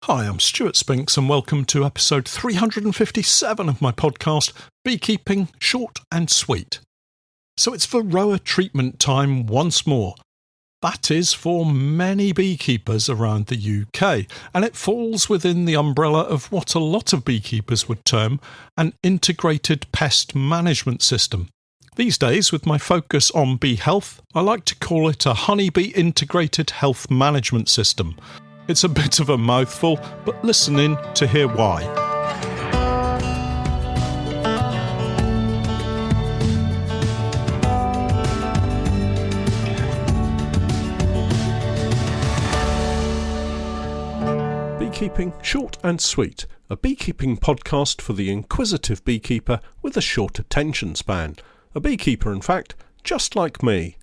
Hi, I'm Stewart Spinks and welcome to episode 357 of my podcast, Beekeeping Short and Sweet. So it's Varroa Treatment time once more. That is for many beekeepers around the UK, and it falls within the umbrella of what a lot of beekeepers would term an Integrated Pest Management System. These days, with my focus on bee health, I like to call it a Honeybee Integrated Health Management System. It's a bit of a mouthful, but listen in to hear why. Beekeeping Short and Sweet, a beekeeping podcast for the inquisitive beekeeper with a short attention span. A beekeeper, in fact, just like me.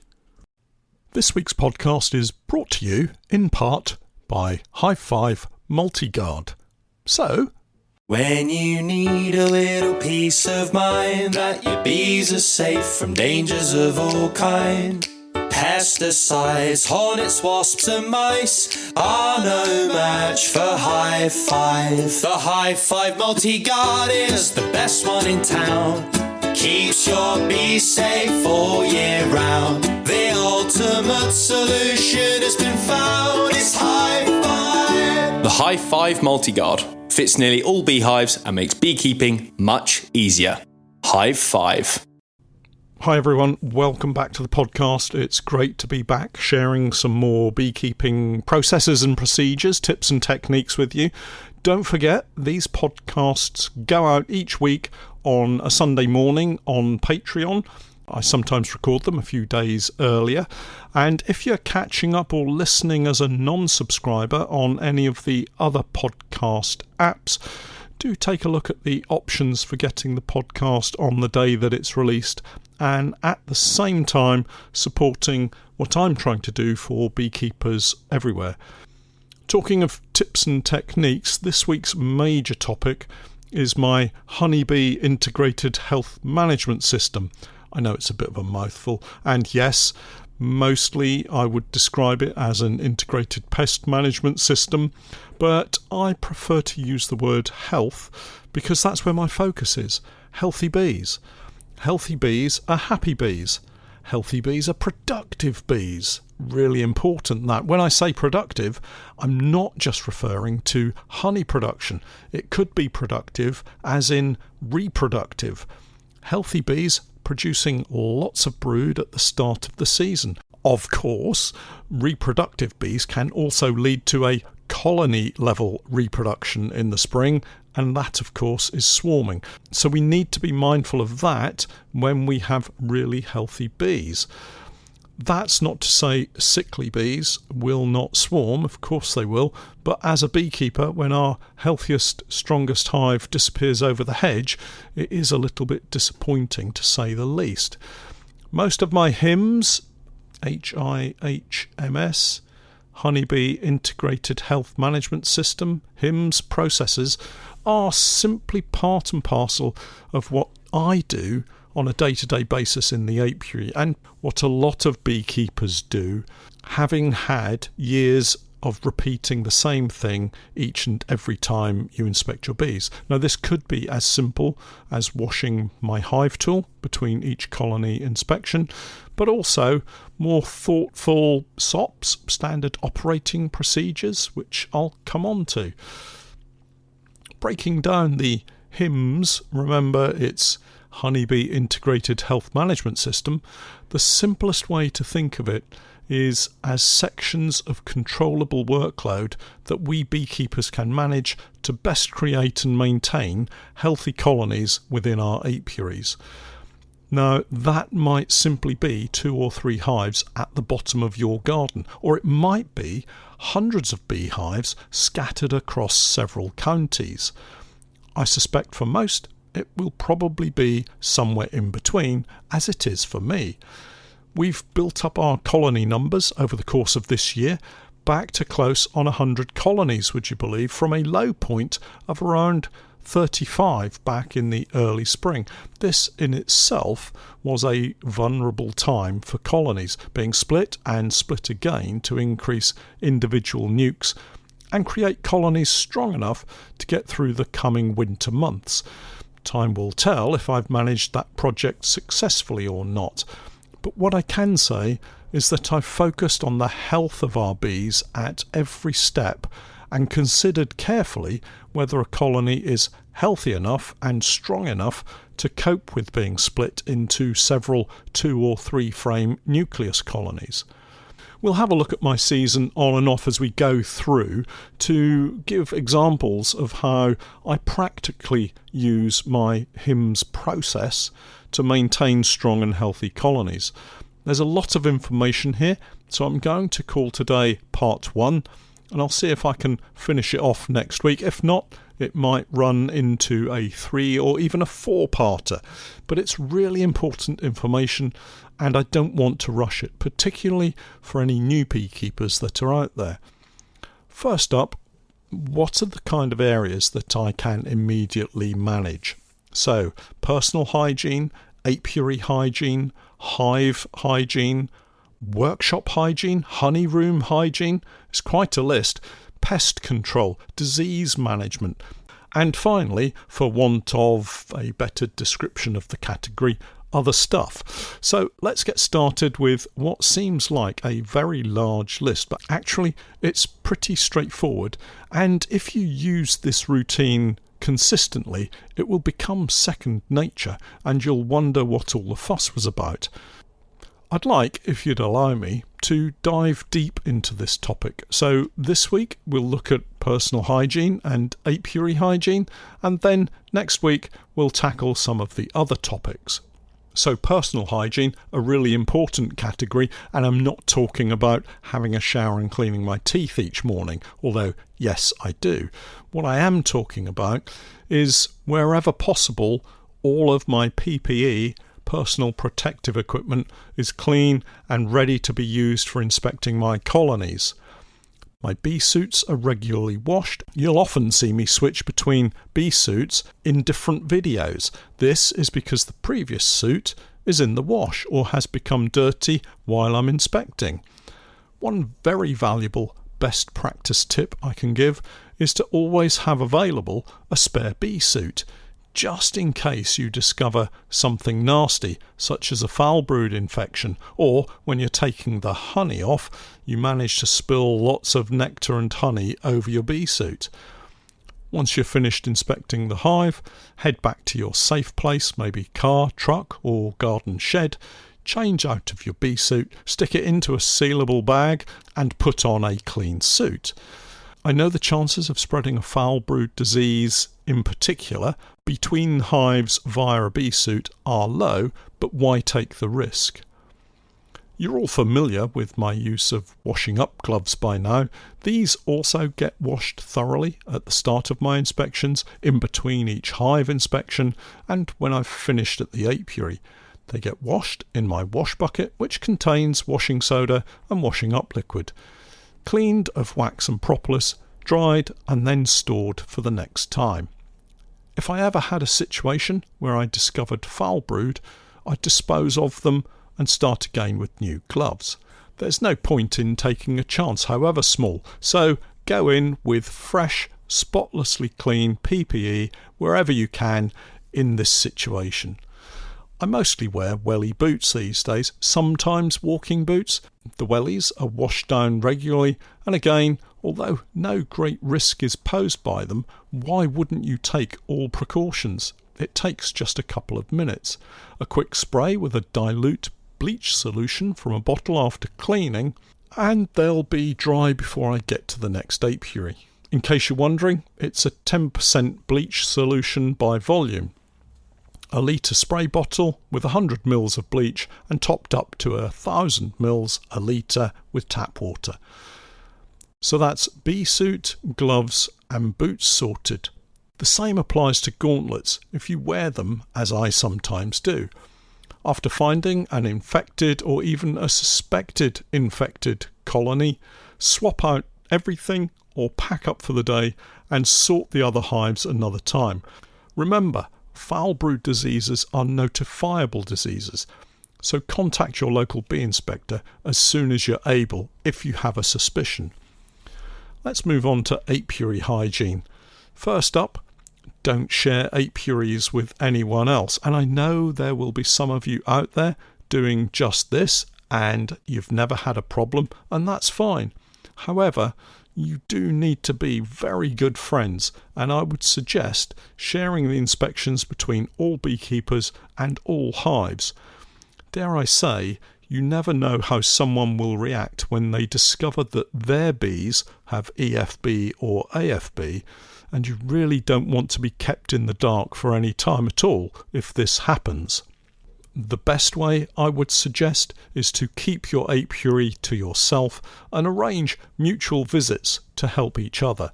This week's podcast is brought to you, in part, by Hive 5 Multi-Guard. So, when you need a little peace of mind that your bees are safe from dangers of all kind, pesticides, hornets, wasps and mice are no match for Hive 5. The Hive 5 Multi-Guard is the best one in town. Keeps your bees safe all year round. The ultimate solution has been found. It's Hive 5. The Hive 5 Multi-Guard fits nearly all beehives and makes beekeeping much easier. Hive 5. Hi everyone, welcome back to the podcast. It's great to be back sharing some more beekeeping processes and procedures, tips and techniques with you. Don't forget, these podcasts go out each week on a Sunday morning on Patreon. I sometimes record them a few days earlier. And if you're catching up or listening as a non-subscriber on any of the other podcast apps, do take a look at the options for getting the podcast on the day that it's released and at the same time supporting what I'm trying to do for beekeepers everywhere. Talking of tips and techniques, this week's major topic is my Honeybee Integrated Health Management System. I know it's a bit of a mouthful, and yes, mostly I would describe it as an integrated pest management system, but I prefer to use the word health because that's where my focus is. Healthy bees. Healthy bees are happy bees. Healthy bees are productive bees. Really important that when I say productive, I'm not just referring to honey production. It could be productive as in reproductive. Healthy bees producing lots of brood at the start of the season. Of course, reproductive bees can also lead to a colony level reproduction in the spring, and that of course is swarming. So we need to be mindful of that when we have really healthy bees. That's not to say sickly bees will not swarm, of course they will, but as a beekeeper, when our healthiest, strongest hive disappears over the hedge, it is a little bit disappointing to say the least. Most of my HIMS, HIHMS, Honeybee Integrated Health Management System, HIMS processes are simply part and parcel of what I do on a day-to-day basis in the apiary and what a lot of beekeepers do, having had years of repeating the same thing each and every time you inspect your bees. Now this could be as simple as washing my hive tool between each colony inspection, but also more thoughtful SOPs, standard operating procedures, which I'll come on to. Breaking down the HIMS, remember it's Honeybee Integrated Health Management System, the simplest way to think of it is as sections of controllable workload that we beekeepers can manage to best create and maintain healthy colonies within our apiaries. Now, that might simply be 2 or 3 hives at the bottom of your garden, or it might be hundreds of beehives scattered across several counties. I suspect for most, it will probably be somewhere in between, as it is for me. We've built up our colony numbers over the course of this year, back to close on 100 colonies, would you believe, from a low point of around 35 back in the early spring. This in itself was a vulnerable time for colonies, being split and split again to increase individual nukes and create colonies strong enough to get through the coming winter months. Time will tell if I've managed that project successfully or not. But what I can say is that I've focused on the health of our bees at every step and considered carefully whether a colony is healthy enough and strong enough to cope with being split into several 2 or 3 frame nucleus colonies. We'll have a look at my season on and off as we go through to give examples of how I practically use my HIMS process to maintain strong and healthy colonies. There's a lot of information here, so I'm going to call today part 1, and I'll see if I can finish it off next week. If not, it might run into a 3 or even a 4-parter. But it's really important information, and I don't want to rush it, particularly for any new beekeepers that are out there. First up, what are the kind of areas that I can immediately manage? So, personal hygiene, apiary hygiene, hive hygiene, workshop hygiene, honey room hygiene, it's quite a list, pest control, disease management, and finally, for want of a better description of the category, other stuff. So let's get started with what seems like a very large list, but actually it's pretty straightforward, and if you use this routine consistently, it will become second nature and you'll wonder what all the fuss was about. I'd like, if you'd allow me, to dive deep into this topic. So this week we'll look at personal hygiene and apiary hygiene, and then next week we'll tackle some of the other topics. So personal hygiene, a really important category, and I'm not talking about having a shower and cleaning my teeth each morning, although yes, I do. What I am talking about is, wherever possible, all of my PPE, personal protective equipment, is clean and ready to be used for inspecting my colonies. My bee suits are regularly washed. You'll often see me switch between bee suits in different videos. This is because the previous suit is in the wash or has become dirty while I'm inspecting. One very valuable best practice tip I can give is to always have available a spare bee suit, just in case you discover something nasty, such as a foul brood infection, or when you're taking the honey off, you manage to spill lots of nectar and honey over your bee suit. Once you're finished inspecting the hive, head back to your safe place, maybe car, truck or garden shed, change out of your bee suit, stick it into a sealable bag and put on a clean suit. I know the chances of spreading a foul brood disease in particular between hives via a bee suit are low, but why take the risk? You're all familiar with my use of washing up gloves by now. These also get washed thoroughly at the start of my inspections, in between each hive inspection, and when I've finished at the apiary. They get washed in my wash bucket, which contains washing soda and washing up liquid, cleaned of wax and propolis, dried and then stored for the next time. If I ever had a situation where I discovered foul brood, I'd dispose of them and start again with new gloves. There's no point in taking a chance, however small, so go in with fresh, spotlessly clean PPE wherever you can in this situation. I mostly wear welly boots these days, sometimes walking boots. The wellies are washed down regularly, and again, although no great risk is posed by them, why wouldn't you take all precautions? It takes just a couple of minutes. A quick spray with a dilute bleach solution from a bottle after cleaning, and they'll be dry before I get to the next apiary. In case you're wondering, it's a 10% bleach solution by volume. A litre spray bottle with 100 ml of bleach and topped up to 1,000 ml a litre with tap water. So that's bee suit, gloves and boots sorted. The same applies to gauntlets if you wear them, as I sometimes do. After finding an infected or even a suspected infected colony, swap out everything or pack up for the day and sort the other hives another time. Remember, foul brood diseases are notifiable diseases, so contact your local bee inspector as soon as you're able if you have a suspicion. Let's move on to apiary hygiene. First up, don't share apiaries with anyone else. And I know there will be some of you out there doing just this and you've never had a problem, and that's fine. However, you do need to be very good friends, and I would suggest sharing the inspections between all beekeepers and all hives. Dare I say, you never know how someone will react when they discover that their bees have EFB or AFB, and you really don't want to be kept in the dark for any time at all if this happens. The best way, I would suggest, is to keep your apiary to yourself and arrange mutual visits to help each other.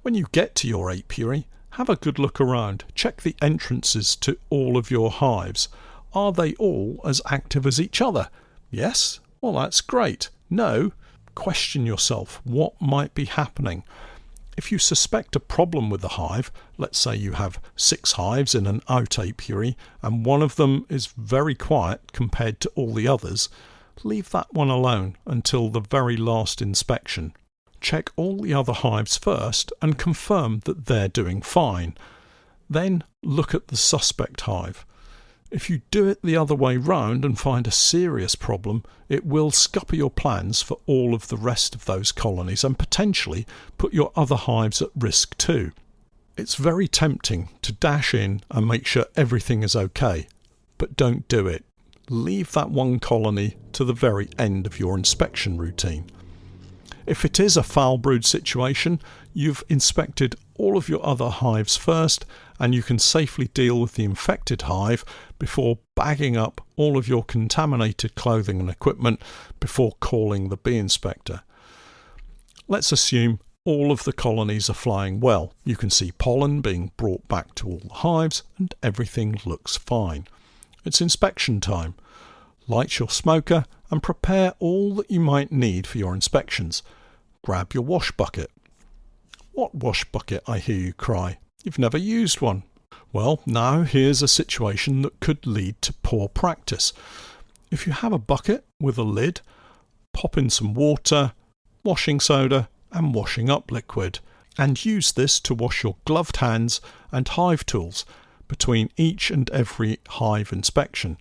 When you get to your apiary, have a good look around. Check the entrances to all of your hives. Are they all as active as each other? Yes? Well, that's great. No? Question yourself what might be happening. If you suspect a problem with the hive, let's say you have 6 hives in an out apiary and one of them is very quiet compared to all the others, leave that one alone until the very last inspection. Check all the other hives first and confirm that they're doing fine. Then look at the suspect hive. If you do it the other way round and find a serious problem, it will scupper your plans for all of the rest of those colonies and potentially put your other hives at risk too. It's very tempting to dash in and make sure everything is okay, but don't do it. Leave that one colony to the very end of your inspection routine. If it is a foul brood situation, you've inspected all of your other hives first and you can safely deal with the infected hive before bagging up all of your contaminated clothing and equipment before calling the bee inspector. Let's assume all of the colonies are flying well. You can see pollen being brought back to all the hives and everything looks fine. It's inspection time. Light your smoker and prepare all that you might need for your inspections. Grab your wash bucket. What wash bucket, I hear you cry? You've never used one. Well, now here's a situation that could lead to poor practice. If you have a bucket with a lid, pop in some water, washing soda and washing up liquid, and use this to wash your gloved hands and hive tools between each and every hive inspection.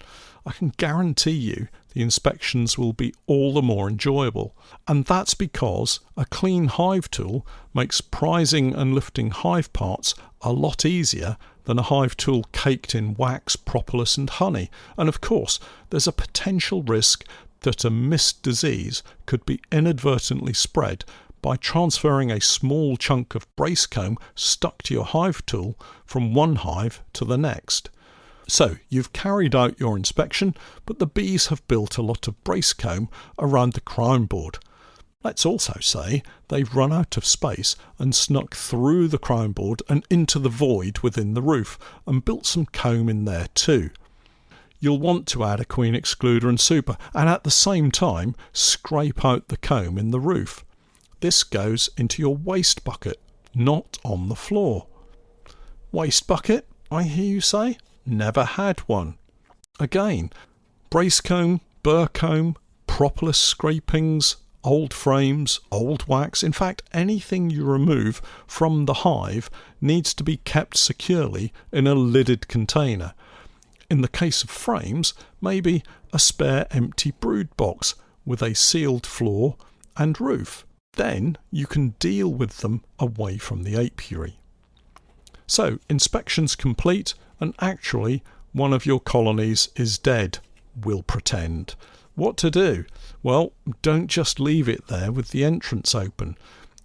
I can guarantee you the inspections will be all the more enjoyable, and that's because a clean hive tool makes prizing and lifting hive parts a lot easier than a hive tool caked in wax, propolis and honey. And of course, there's a potential risk that a mist disease could be inadvertently spread by transferring a small chunk of brace comb stuck to your hive tool from one hive to the next. So you've carried out your inspection, but the bees have built a lot of brace comb around the crown board. Let's also say they've run out of space and snuck through the crown board and into the void within the roof and built some comb in there too. You'll want to add a queen excluder and super and at the same time scrape out the comb in the roof. This goes into your waste bucket, not on the floor. Waste bucket, I hear you say? Never had one. Again, brace comb, burr comb, propolis scrapings, old frames, old wax, in fact anything you remove from the hive needs to be kept securely in a lidded container. In the case of frames, maybe a spare empty brood box with a sealed floor and roof. Then you can deal with them away from the apiary. So, inspections complete, and actually one of your colonies is dead, we'll pretend. What to do? Well, don't just leave it there with the entrance open.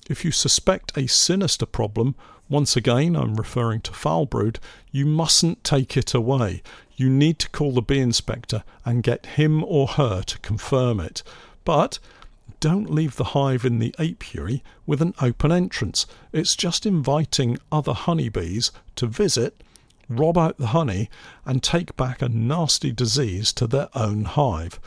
If you suspect a sinister problem, once again I'm referring to foul brood, you mustn't take it away. You need to call the bee inspector and get him or her to confirm it. But don't leave the hive in the apiary with an open entrance. It's just inviting other honeybees to visit, rob out the honey and take back a nasty disease to their own hive.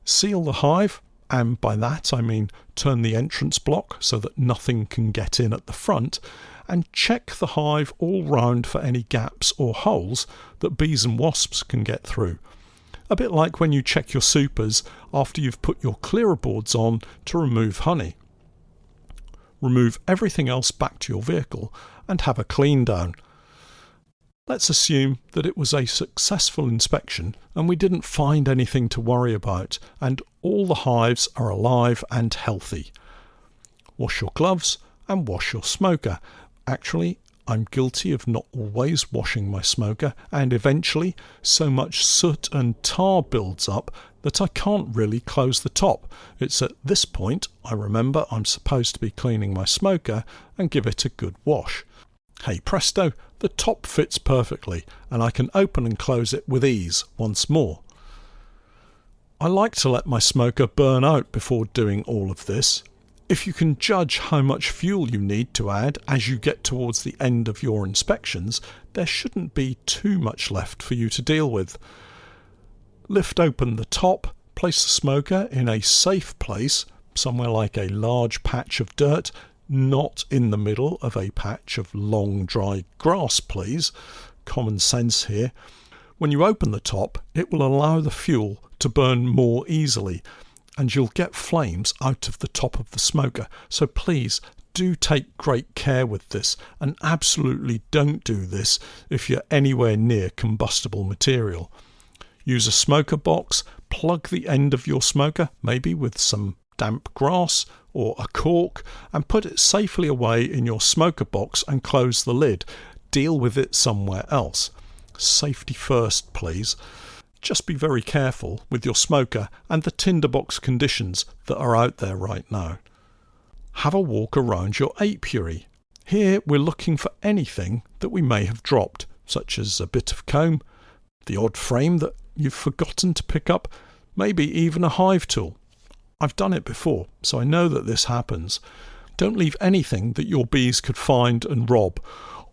Seal the hive, and by that I mean turn the entrance block so that nothing can get in at the front, and check the hive all round for any gaps or holes that bees and wasps can get through. A bit like when you check your supers after you've put your clearer boards on to remove honey. remove everything else back to your vehicle and have a clean down. Let's assume that it was a successful inspection and we didn't find anything to worry about and all the hives are alive and healthy. Wash your gloves and wash your smoker. Actually, I'm guilty of not always washing my smoker, and eventually so much soot and tar builds up that I can't really close the top. It's at this point I remember I'm supposed to be cleaning my smoker and give it a good wash. Hey presto, the top fits perfectly and I can open and close it with ease once more. I like to let my smoker burn out before doing all of this. If you can judge how much fuel you need to add as you get towards the end of your inspections, there shouldn't be too much left for you to deal with. Lift open the top, place the smoker in a safe place, somewhere like a large patch of dirt, not in the middle of a patch of long dry grass, please. Common sense here. When you open the top, it will allow the fuel to burn more easily, and you'll get flames out of the top of the smoker. So please do take great care with this, and absolutely don't do this if you're anywhere near combustible material. Use a smoker box, plug the end of your smoker, maybe with some damp grass or a cork, and put it safely away in your smoker box and close the lid. Deal with it somewhere else. Safety first, please. Just be very careful with your smoker and the tinderbox conditions that are out there right now. Have a walk around your apiary. Here we're looking for anything that we may have dropped, such as a bit of comb, the odd frame that you've forgotten to pick up, maybe even a hive tool. I've done it before, so I know that this happens. Don't leave anything that your bees could find and rob,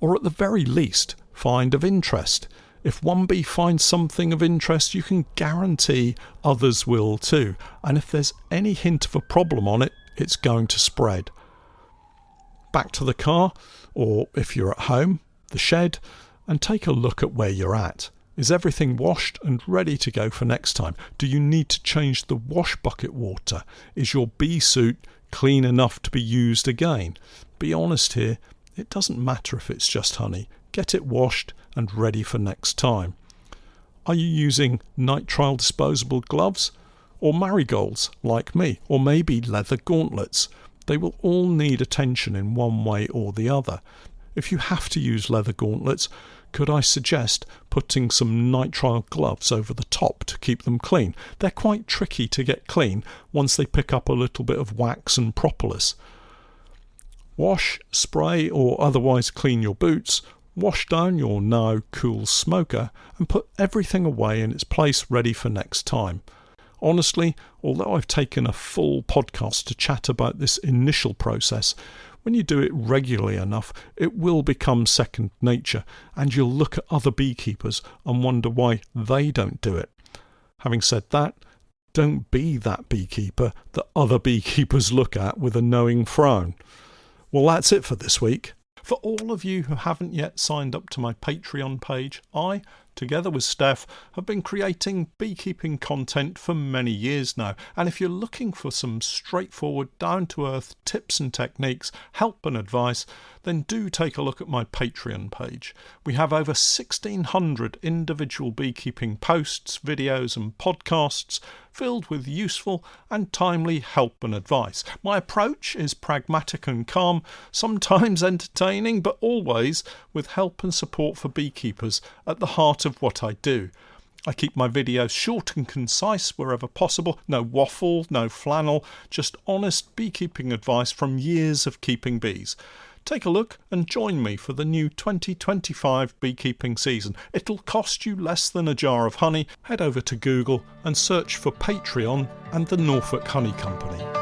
or at the very least, find of interest. If one bee finds something of interest, you can guarantee others will too. And if there's any hint of a problem on it, it's going to spread. Back to the car, or if you're at home, the shed, and take a look at where you're at. Is everything washed and ready to go for next time? Do you need to change the wash bucket water? Is your bee suit clean enough to be used again? Be honest here, it doesn't matter if it's just honey. Get it washed and ready for next time. Are you using nitrile disposable gloves or marigolds like me, or maybe leather gauntlets? They will all need attention in one way or the other. If you have to use leather gauntlets, could I suggest putting some nitrile gloves over the top to keep them clean? They're quite tricky to get clean once they pick up a little bit of wax and propolis. Wash, spray or otherwise clean your boots, wash down your now cool smoker and put everything away in its place ready for next time. Honestly, although I've taken a full podcast to chat about this initial process, when you do it regularly enough, it will become second nature, and you'll look at other beekeepers and wonder why they don't do it. Having said that, don't be that beekeeper that other beekeepers look at with a knowing frown. Well, that's it for this week. For all of you who haven't yet signed up to my Patreon page, I, together with Steph, have been creating beekeeping content for many years now. And if you're looking for some straightforward, down-to-earth tips and techniques, help and advice, then do take a look at my Patreon page. We have over 1,600 individual beekeeping posts, videos and podcasts filled with useful and timely help and advice. My approach is pragmatic and calm, sometimes entertaining, but always with help and support for beekeepers at the heart of what I do. I keep my videos short and concise wherever possible. No waffle, no flannel, just honest beekeeping advice from years of keeping bees. Take a look and join me for the new 2025 beekeeping season. It'll cost you less than a jar of honey. Head over to Google and search for Patreon and the Norfolk Honey Company.